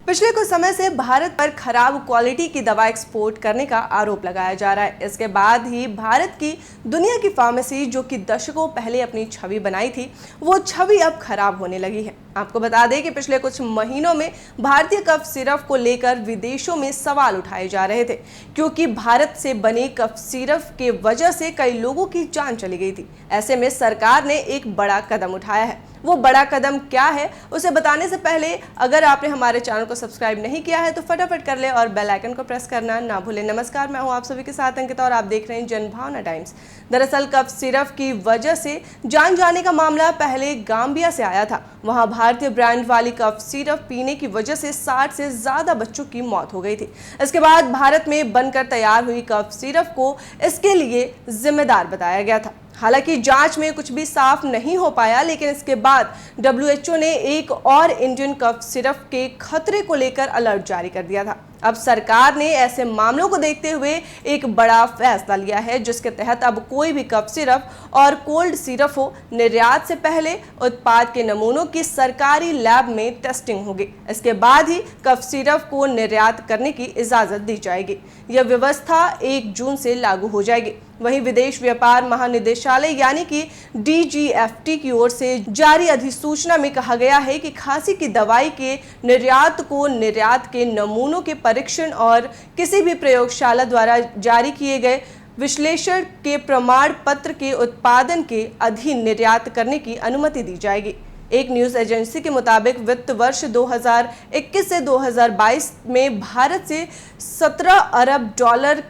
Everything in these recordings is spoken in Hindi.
पिछले कुछ समय से भारत पर खराब क्वालिटी की दवा एक्सपोर्ट करने का आरोप लगाया जा रहा है। इसके बाद ही भारत की दुनिया की फार्मेसी जो कि दशकों पहले अपनी छवि बनाई थी, वो छवि अब खराब होने लगी है। आपको बता दें कि पिछले कुछ महीनों में भारतीय कफ सिरप को लेकर विदेशों में सवाल उठाए जा रहे थे, क्योंकि भारत से बने कफ सिरप के वजह से कई लोगों की जान चली गई थी। ऐसे में सरकार ने एक बड़ा कदम उठाया है। वो बड़ा कदम क्या है, उसे बताने से पहले अगर आपने हमारे चैनल को सब्सक्राइब नहीं किया है तो फटाफट कर ले और बेल आइकन को प्रेस करना ना भूलें। नमस्कार, मैं हूं आप सभी के साथ अंकिता और आप देख रहे हैं जनभावना टाइम्स। दरअसल कफ सिरप की वजह से जान जाने का मामला पहले गाम्बिया से आया था। वहां भारतीय ब्रांड वाली कफ सिरप पीने की वजह से 60 से ज्यादा बच्चों की मौत हो गई थी। इसके बाद भारत में बनकर तैयार हुई कफ सिरप को इसके लिए जिम्मेदार बताया गया था। हालांकि जांच में कुछ भी साफ नहीं हो पाया, लेकिन इसके बाद WHO ने एक और इंडियन कफ सिरप के खतरे को लेकर अलर्ट जारी कर दिया था। अब सरकार ने ऐसे मामलों को देखते हुए एक बड़ा फैसला लिया है, जिसके तहत अब कोई भी कफ सिरप और कोल्ड सिरप हो, निर्यात से पहले उत्पाद के नमूनों की सरकारी लैब में टेस्टिंग होगी। इसके बाद ही कफ सिरप को निर्यात करने की इजाजत दी जाएगी। यह व्यवस्था 1 जून से लागू हो जाएगी। वहीं विदेश व्यापार महानिदेशालय यानी कि DGFT की ओर से जारी अधिसूचना में कहा गया है कि खांसी की दवाई के निर्यात को निर्यात के नमूनों के परीक्षण और किसी भी प्रयोगशाला द्वारा जारी किए गए विश्लेषण के प्रमाण पत्र के उत्पादन के अधीन निर्यात करने की अनुमति दी जाएगी। एक न्यूज एजेंसी के मुताबिक वित्त वर्ष 2021 से 2022 में भारत से $17 अरब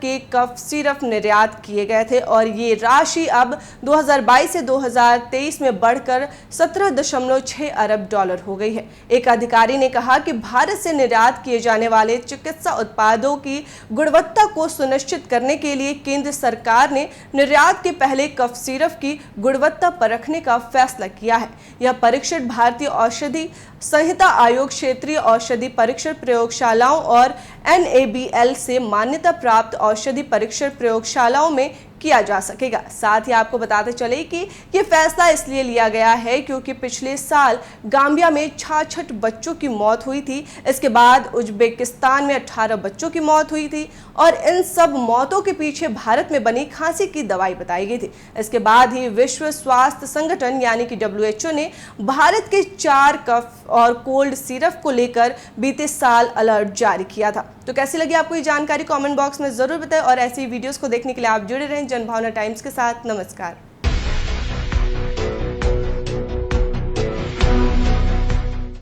के कफ सिरप निर्यात किए गए थे और ये राशि अब 2022 से 2023 में बढ़कर $17.6 अरब हो गई है। एक अधिकारी ने कहा कि भारत से निर्यात किए जाने वाले चिकित्सा उत्पादों की गुणवत्ता को सुनिश्चित करने के लिए केंद्र सरकार ने निर्यात के पहले कफ सिरप की गुणवत्ता परखने का फैसला किया है। यह परीक्षण भारतीय औषधि संहिता आयोग, क्षेत्रीय औषधि परीक्षण प्रयोगशालाओं और NABL से मान्यता प्राप्त औषधि परीक्षण प्रयोगशालाओं में किया जा सकेगा। साथ ही आपको बताते चले कि ये फैसला इसलिए लिया गया है क्योंकि पिछले साल गाम्बिया में 66 बच्चों की मौत हुई थी। इसके बाद उज्बेकिस्तान में 18 बच्चों की मौत हुई थी और इन सब मौतों के पीछे भारत में बनी खांसी की दवाई बताई गई थी। इसके बाद ही विश्व स्वास्थ्य संगठन यानी कि WHO ने भारत के 4 कफ और कोल्ड सिरप को लेकर बीते साल अलर्ट जारी किया था। तो कैसी लगी आपको ये जानकारी, कमेंट बॉक्स में जरूर बताएं और ऐसी वीडियोस को देखने के लिए आप जुड़े रहें जनभावना टाइम्स के साथ। नमस्कार।